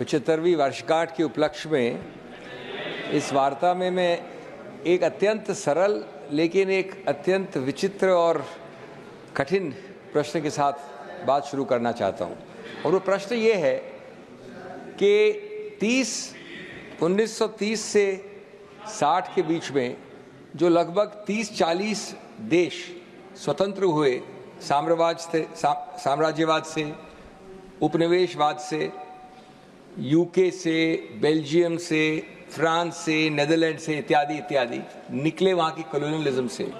75वीं वर्षगांठ के उपलक्ष्य में इस वार्ता में मैं एक अत्यंत सरल लेकिन एक अत्यंत विचित्र और कठिन प्रश्न के साथ बात शुरू करना चाहता हूं। और वो प्रश्न ये है कि 1930 से 60 के बीच में जो लगभग 30-40 देश स्वतंत्र हुए साम्राज्यवाद से, उपनिवेशवाद से, यूके से, बेल्जियम से, फ्रांस से, नेदरलैंड से इत्यादि इत्यादि निकले, वहाँ की कॉलोनियलिज्म से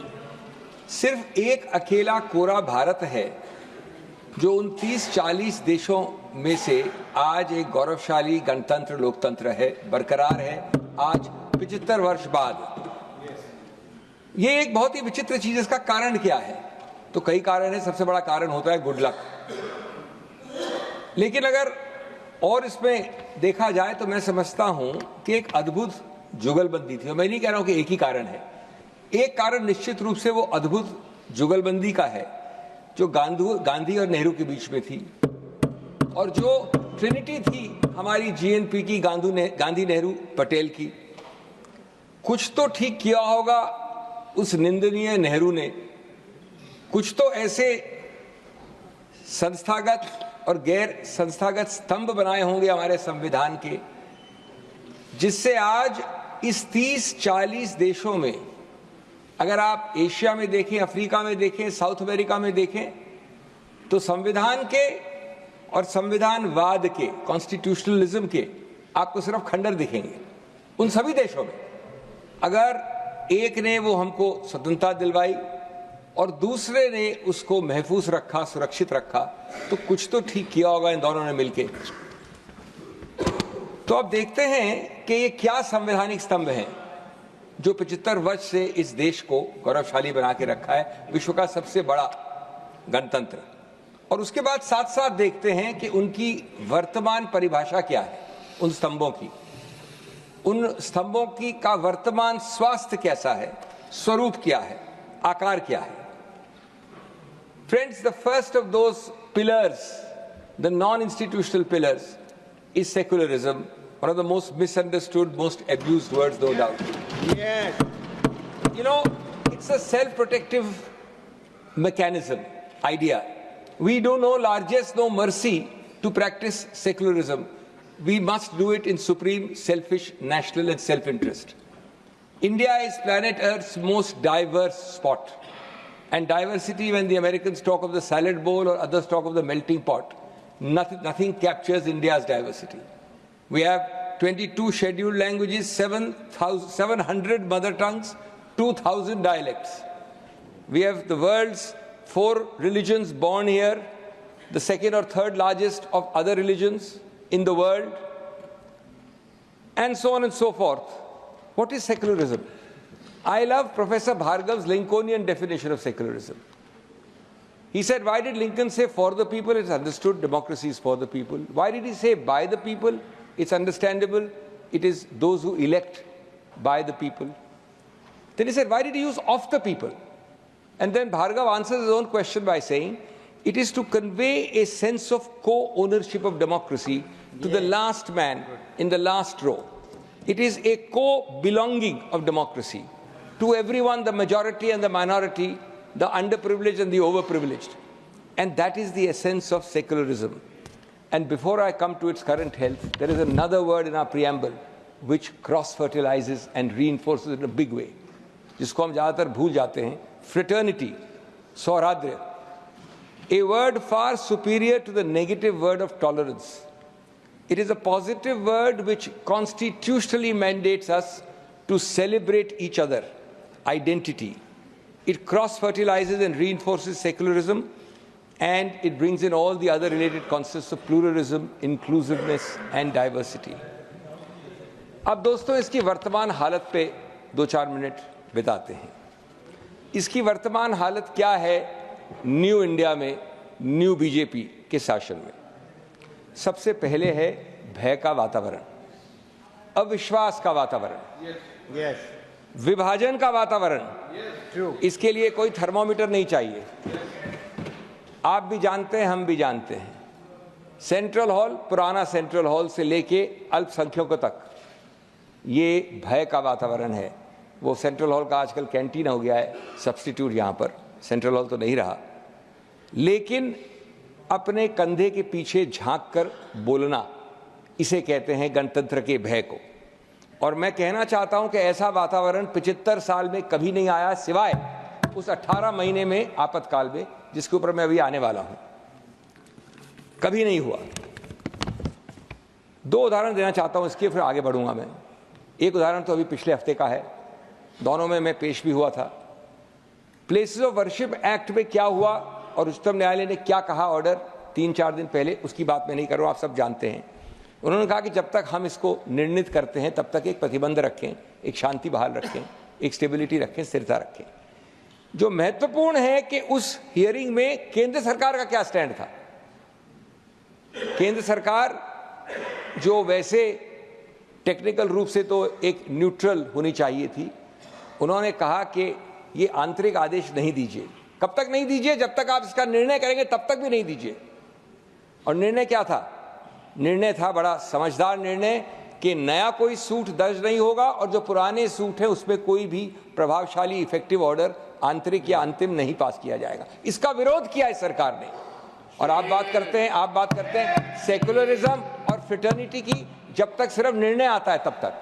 सिर्फ एक अकेला कोरा भारत है जो उन 30-40 देशों में से आज एक गौरवशाली गणतंत्र लोकतंत्र है, बरकरार है आज 75 वर्ष बाद। ये एक बहुत ही विचित्र चीज। इसका कारण क्या है? तो कई कारण है। सबसे बड़ा कारण होता है गुड लक। लेकिन अगर और इसमें देखा जाए तो मैं समझता हूं कि एक अद्भुत जुगलबंदी थी। और मैं नहीं कह रहा हूं कि एक ही कारण है। एक कारण निश्चित रूप से वो अद्भुत जुगलबंदी का है जो गांधी और नेहरू के बीच में थी, और जो ट्रिनिटी थी हमारी जीएनपी की, गांधी नेहरू पटेल की। कुछ तो ठीक किया होगा उस निंदनीय नेहरू ने, कुछ तो ऐसे संस्थागत और गैर संस्थागत स्तंभ बनाए होंगे हमारे संविधान के, जिससे आज इस 30-40 देशों में, अगर आप एशिया में देखें, अफ्रीका में देखें, साउथ अमेरिका में देखें, तो संविधान के और संविधानवाद के, कॉन्स्टिट्यूशनलिज्म के आपको सिर्फ खंडर दिखेंगे। उन सभी देशों में अगर एक ने वो हमको स्वतंत्रता दिलवाई और दूसरे ने उसको महफूज रखा, सुरक्षित रखा, तो कुछ तो ठीक किया होगा इन दोनों ने मिलके। तो अब देखते हैं कि ये क्या संवैधानिक स्तंभ हैं जो 75 वर्ष से इस देश को गौरवशाली बना के रखा है, विश्व का सबसे बड़ा गणतंत्र। और उसके बाद साथ साथ देखते हैं कि उनकी वर्तमान परिभाषा क्या है, उन स्तंभों की, उन स्तंभों की का वर्तमान स्वास्थ्य कैसा है, स्वरूप क्या है, आकार क्या है। Friends, the first of those pillars, the non-institutional pillars, is secularism, one of the most misunderstood, most abused words, no doubt. Yes. You know, it's a self-protective mechanism, idea. We do no largesse, no mercy to practice secularism. We must do it in supreme selfish national and self-interest. India is planet Earth's most diverse spot. And diversity, when the Americans talk of the salad bowl or others talk of the melting pot, nothing captures India's diversity. We have 22 scheduled languages, 700 mother tongues, 2,000 dialects. We have the world's 4 religions born here, the second or third largest of other religions in the world, and so on and so forth. What is secularism? I love Professor Bhargav's Lincolnian definition of secularism. He said, why did Lincoln say for the people? It's understood democracy is for the people. Why did he say by the people? It's understandable. It is those who elect by the people. Then he said, why did he use of the people? And then Bhargav answers his own question by saying, it is to convey a sense of co-ownership of democracy to the last man in the last row. It is a co-belonging of democracy to everyone, the majority and the minority, the underprivileged and the overprivileged. And that is the essence of secularism. And before I come to its current health, there is another word in our preamble which cross-fertilizes and reinforces it in a big way, जिसको हम ज़्यादातर भूल जाते हैं, fraternity, सौहार्द, a word far superior to the negative word of tolerance. It is a positive word which constitutionally mandates us to celebrate each other, identity. It cross-fertilizes and reinforces secularism, and it brings in all the other related concepts of pluralism, inclusiveness and diversity. अब दोस्तों इसकी वर्तमान हालत पे 2-4 minute बिताते हैं। इसकी वर्तमान हालत क्या है न्यू इंडिया में, न्यू बीजेपी के शासन में? सबसे पहले है भय का वातावरण, अविश्वास का वातावरण, विभाजन का वातावरण। इसके लिए कोई थर्मोमीटर नहीं चाहिए। आप भी जानते हैं, हम भी जानते हैं सेंट्रल हॉल, पुराना सेंट्रल हॉल से लेके अल्पसंख्यकों तक ये भय का वातावरण है। वो सेंट्रल हॉल का आजकल कैंटीन हो गया है सब्स्टिट्यूट, यहाँ पर सेंट्रल हॉल तो नहीं रहा। लेकिन अपने कंधे के पीछे झांक कर बोलना, इसे कहते हैं गणतंत्र के भय को। और मैं कहना चाहता हूं कि ऐसा वातावरण 75 साल में कभी नहीं आया, सिवाय उस 18 महीने में आपातकाल में, जिसके ऊपर मैं अभी आने वाला हूं। कभी नहीं हुआ। 2 उदाहरण देना चाहता हूं इसके, फिर आगे बढ़ूंगा मैं। एक उदाहरण तो अभी पिछले हफ्ते का है, दोनों में मैं पेश भी हुआ था। प्लेसेस ऑफ वर्शिप एक्ट में क्या हुआ और उच्चतम न्यायालय ने क्या कहा ऑर्डर 3-4 दिन पहले, उसकी बात मैं नहीं कर रहा हूं, आप सब जानते हैं। उन्होंने कहा कि जब तक हम इसको निर्णित करते हैं तब तक एक प्रतिबंध रखें, एक शांति बहाल रखें, एक स्टेबिलिटी रखें, स्थिरता रखें। जो महत्वपूर्ण है कि उस हियरिंग में केंद्र सरकार का क्या स्टैंड था। केंद्र सरकार जो वैसे टेक्निकल रूप से तो एक न्यूट्रल होनी चाहिए थी, उन्होंने कहा कि ये आंतरिक आदेश नहीं दीजिए। कब तक नहीं दीजिए? जब तक आप इसका निर्णय करेंगे तब तक भी नहीं दीजिए। और निर्णय क्या था? निर्णय था बड़ा समझदार निर्णय कि नया कोई सूट दर्ज नहीं होगा और जो पुराने सूट है उसमें कोई भी प्रभावशाली इफेक्टिव ऑर्डर आंतरिक या अंतिम नहीं पास किया जाएगा। इसका विरोध किया है सरकार ने। और आप बात करते हैं सेक्युलरिज्म और फ्रेटर्निटी की, जब तक सिर्फ निर्णय आता है तब तक।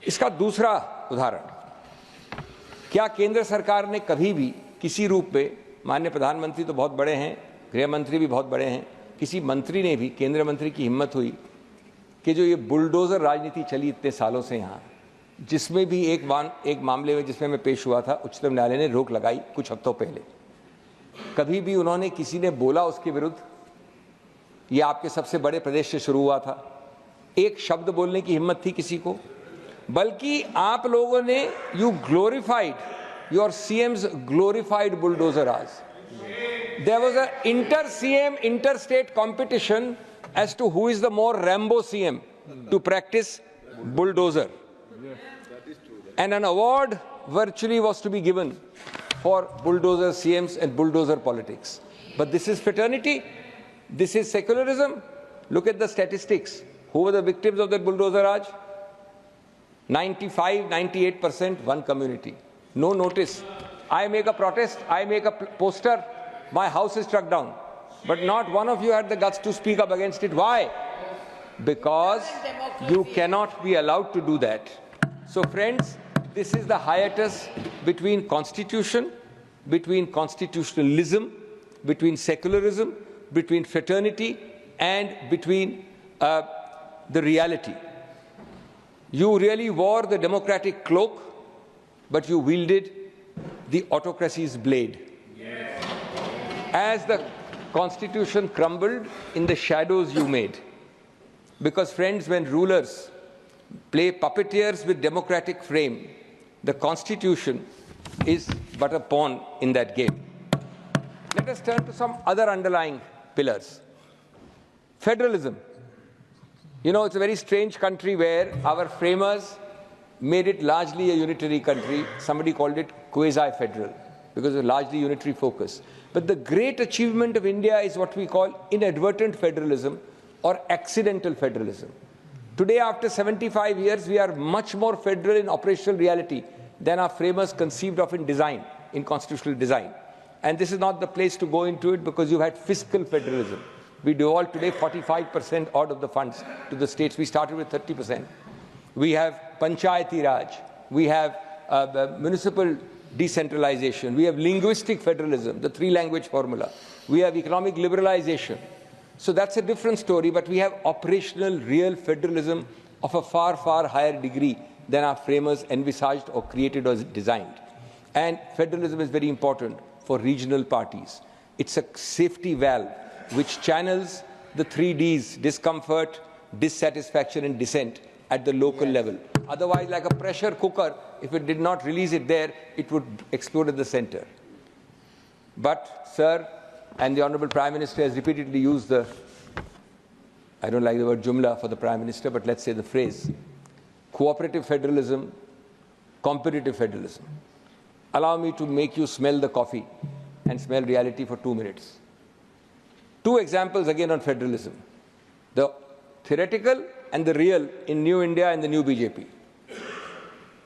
इसका दूसरा उदाहरण, क्या केंद्र सरकार ने कभी भी किसी रूप में, माननीय प्रधानमंत्री तो बहुत बड़े हैं, गृह मंत्री भी बहुत बड़े हैं, किसी मंत्री ने भी, केंद्र मंत्री की हिम्मत हुई कि जो ये बुलडोजर राजनीति चली इतने सालों से यहाँ, जिसमें भी एक मामले में जिसमें मैं पेश हुआ था, उच्चतम न्यायालय ने रोक लगाई कुछ हफ्तों पहले, कभी भी उन्होंने, किसी ने बोला उसके विरुद्ध? ये आपके सबसे बड़े प्रदेश से शुरू हुआ था, एक शब्द बोलने की हिम्मत थी किसी को? बल्कि आप लोगों ने, you glorified, your CM's glorified bulldozer as. There was an inter-CM, inter-state competition as to who is the more Rambo CM to practice bulldozer. And an award virtually was to be given for bulldozer CMs and bulldozer politics. But this is fraternity, this is secularism. Look at the statistics. Who were the victims of that bulldozer Raj? 95-98% one community. No notice. I make a protest, I make a poster, my house is struck down. But not one of you had the guts to speak up against it. Why? Because you cannot be allowed to do that. So friends, this is the hiatus between constitution, between constitutionalism, between secularism, between fraternity, and between the reality. You really wore the democratic cloak, but you wielded the autocracy's blade. Yes. As the constitution crumbled, in the shadows you made. Because friends, when rulers play puppeteers with democratic frame, the constitution is but a pawn in that game. Let us turn to some other underlying pillars. Federalism. You know, it's a very strange country where our framers made it largely a unitary country. Somebody called it quasi-federal because of largely unitary focus. But the great achievement of India is what we call inadvertent federalism or accidental federalism. Today, after 75 years, we are much more federal in operational reality than our framers conceived of in design, in constitutional design. And this is not the place to go into it because you've had fiscal federalism. We devolved today 45% odd of the funds to the states. We started with 30%. We have Panchayati Raj, we have municipal decentralization, we have linguistic federalism, the 3-language formula, we have economic liberalization. So that's a different story, but we have operational, real federalism of a far, far higher degree than our framers envisaged or created or designed. And federalism is very important for regional parties. It's a safety valve which channels the 3 Ds, discomfort, dissatisfaction, and dissent, at the local level. Otherwise, like a pressure cooker, if it did not release it there, it would explode at the center. But, sir, and the Honorable Prime Minister has repeatedly used the, I don't like the word jumla for the Prime Minister, but let's say the phrase, cooperative federalism, competitive federalism. Allow me to make you smell the coffee and smell reality for 2 minutes. Two examples again on federalism. The theoretical and the real in New India and the new BJP.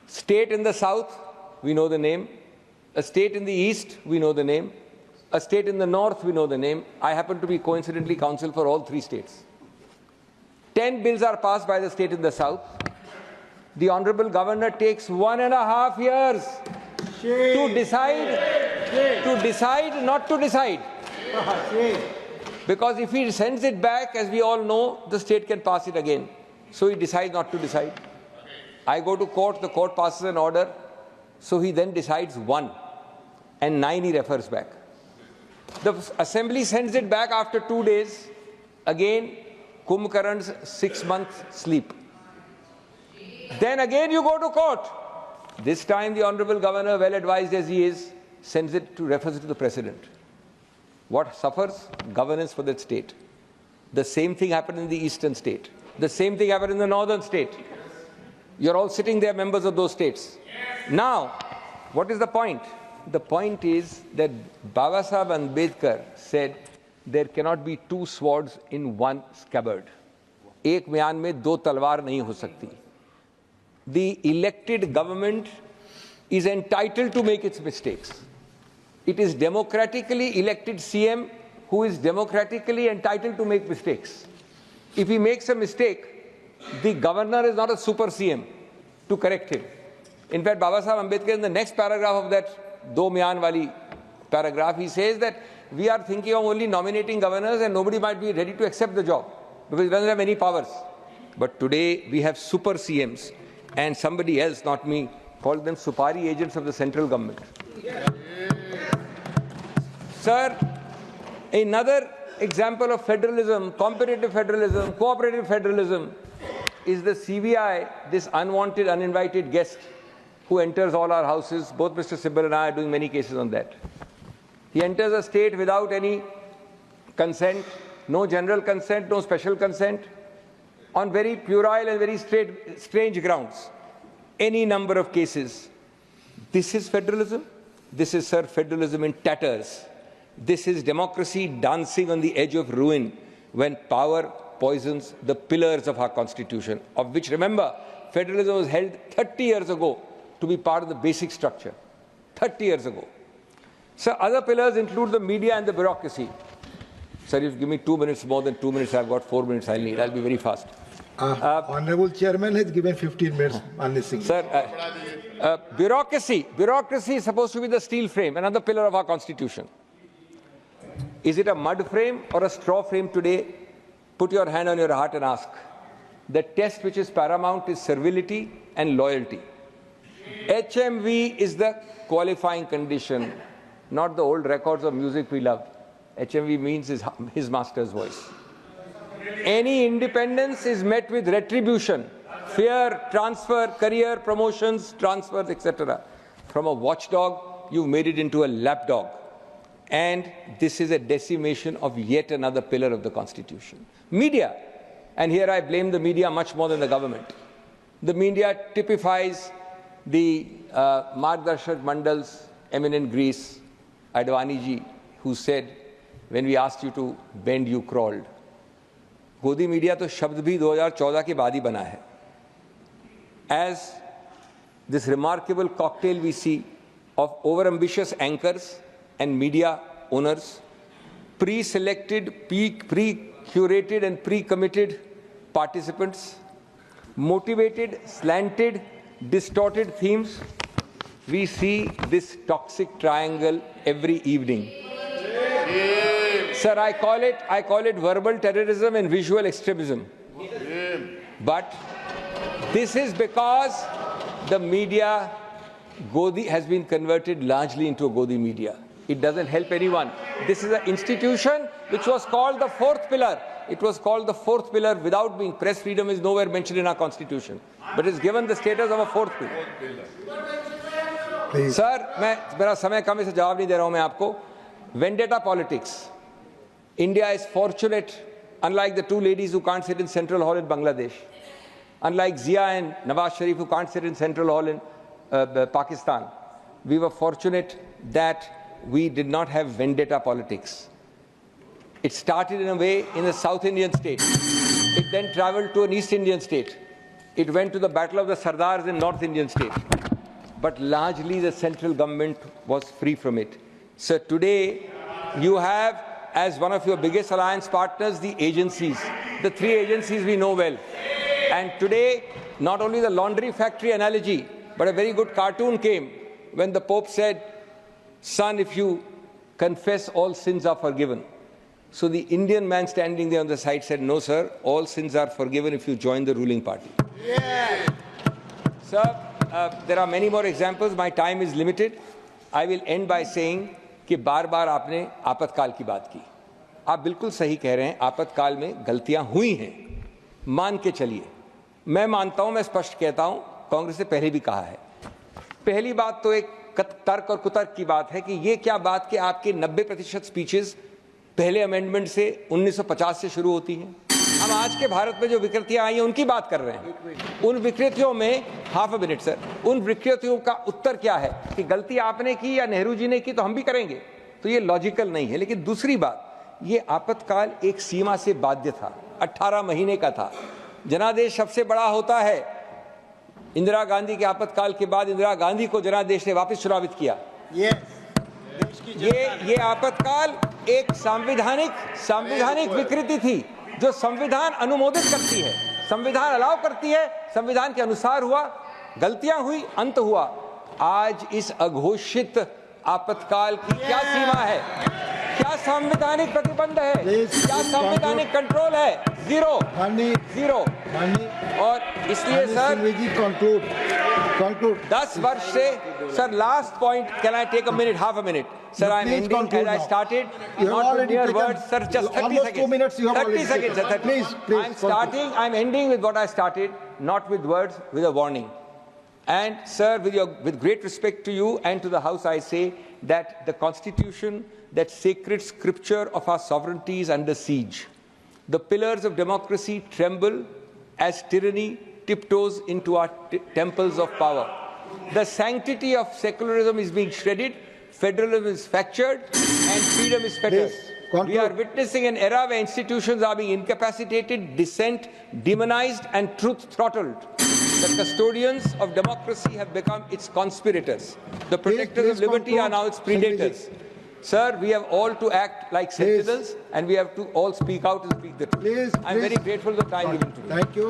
State in the south, we know the name. A state in the east, we know the name. A state in the north, we know the name. I happen to be coincidentally counsel for all three states. 10 bills are passed by the state in the south. The Honorable Governor takes 1.5 years to decide not to decide. Because if he sends it back, as we all know, the state can pass it again. So he decides not to decide. I go to court, the court passes an order, so he then decides 1, and 9 he refers back. The assembly sends it back after 2 days, again Kumbhkarn's 6-month sleep. Then again you go to court. This time the Honorable Governor, well advised as he is, refers it to the President. What suffers? Governance for that state. The same thing happened in the eastern state. The same thing happened in the northern state. You're all sitting there, members of those states. Now, what is the point? The point is that Babasaheb Ambedkar said there cannot be 2 swords in 1 scabbard. एक म्यान में 2 तलवार नहीं हो सकती. The elected government is entitled to make its mistakes. It is democratically elected CM who is democratically entitled to make mistakes. If he makes a mistake, the governor is not a super CM to correct him. In fact, Babasaheb Ambedkar in the next paragraph of that Do Myan wali paragraph, he says that we are thinking of only nominating governors and nobody might be ready to accept the job because he doesn't have any powers. But today we have super CMs and somebody else, not me, called them Supari agents of the central government. Sir, another example of federalism, competitive federalism, cooperative federalism, is the CBI, this unwanted, uninvited guest who enters all our houses. Both Mr. Sibal and I are doing many cases on that. He enters a state without any consent, no general consent, no special consent, on very puerile and very strange grounds. Any number of cases. This is federalism. This is, sir, federalism in tatters. This is democracy dancing on the edge of ruin when power poisons the pillars of our constitution, of which, remember, federalism was held 30 years ago to be part of the basic structure. 30 years ago. So other pillars include the media and the bureaucracy. Sir, if you give me 2 minutes, more than 2 minutes, I've got 4 minutes I'll need. I'll be very fast. Honorable Chairman has given 15 minutes on this thing. Sir, bureaucracy. Bureaucracy is supposed to be the steel frame, another pillar of our constitution. Is it a mud frame or a straw frame today? Put your hand on your heart and ask. The test which is paramount is servility and loyalty. HMV is the qualifying condition, not the old records of music we love. HMV means his master's voice. Any independence is met with retribution, fear, transfer, career, promotions, transfers, etc. From a watchdog, you've made it into a lapdog. And this is a decimation of yet another pillar of the Constitution. Media. And here I blame the media much more than the government. The media typifies the Margdarshak Mandal's eminent Greece, Advani ji, who said, when we asked you to bend, you crawled. Godi media to shabd bhi 2014 ke baad hi bana hai. As this remarkable cocktail we see of overambitious anchors and media owners, pre-selected, pre-curated and pre-committed participants, motivated, slanted, distorted themes, we see this toxic triangle every evening. Sir, I call it verbal terrorism and visual extremism. But this is because the media, Godi, has been converted largely into a Godi media. It doesn't help anyone. This is an institution which was called the 4th pillar. It was called the 4th pillar without being. Press freedom is nowhere mentioned in our constitution. But it's given the status of a 4th pillar. Please. Sir, मेरा समय कम है, जवाब नहीं दे रहा हूं मैं आपको. Vendetta politics. India is fortunate, unlike the 2 ladies who can't sit in Central Hall in Bangladesh, unlike Zia and Nawaz Sharif who can't sit in Central Hall in Pakistan. We were fortunate that we did not have vendetta politics. It started in a way in a South Indian state. It then traveled to an East Indian state. It went to the Battle of the Sardars in North Indian state. But largely the central government was free from it. So today you have, as one of your biggest alliance partners, the agencies, the three agencies we know well. And today, not only the laundry factory analogy, but a very good cartoon came when the Pope said, "Son, if you confess, all sins are forgiven." So the Indian man standing there on the side said, "No, sir, all sins are forgiven if you join the ruling party." Yeah. Sir, there are many more examples. My time is limited. I will end by saying कि बार-बार आपने आपातकाल की बात की। आप बिल्कुल सही कह रहे हैं, आपातकाल में गलतियां हुई हैं, मान के चलिए। मैं मानता हूं, मैं स्पष्ट कहता हूं, कांग्रेस ने पहले भी कहा है। पहली बात तो एक तर्क और कुतर्क की बात है कि ये क्या बात कि आपके 90% स्पीचेस पहले अमेंडमेंट से 1950 से शुरू होती हैं। हम आज के भारत में जो विकृतियां आई हैं उनकी बात कर रहे हैं। उन विकृतियों में हाफ अ मिनट सर, उन विकृतियों का उत्तर क्या है कि गलती आपने की या नेहरू जी ने की तो हम भी करेंगे, तो ये लॉजिकल नहीं है। लेकिन दूसरी बात, ये आपातकाल एक सीमा से बाध्य था, 18 महीने का था। जनादेश सबसे बड़ा होता है। इंदिरा गांधी के आपातकाल के बाद इंदिरा गांधी को जनादेश ने वापस चुनावित किया। ये आपातकाल एक संवैधानिक विकृति थी जो संविधान अनुमोदित करती है, संविधान अलाउ करती है, संविधान के अनुसार हुआ, गलतियां हुई, अंत हुआ। आज इस अघोषित आपातकाल की क्या सीमा है? क्या संवैधानिक प्रतिबंध है? क्या संवैधानिक कंट्रोल है? जीरो। और इसलिए सर conclude 10 वर्ष से sir, last point, can I take a minute, half a minute? Sir, I'm ending as I started, not with mere words, sir, just 30 seconds. 2 minutes, 30 seconds, sir, 30. Please. I'm ending with what I started, not with words, with a warning. And sir, with great respect to you and to the House, I say that the Constitution, that sacred scripture of our sovereignty, is under siege. The pillars of democracy tremble as tyranny tiptoes into our temples of power. The sanctity of secularism is being shredded, federalism is fractured, and freedom is fettered. We are witnessing an era where institutions are being incapacitated, dissent demonized, and truth throttled. The custodians of democracy have become its conspirators. The protectors of liberty are now its predators. Sir, we have all to act like sentinels, and we have to all speak out and speak the truth. I'm very grateful for the time given to me. Thank you.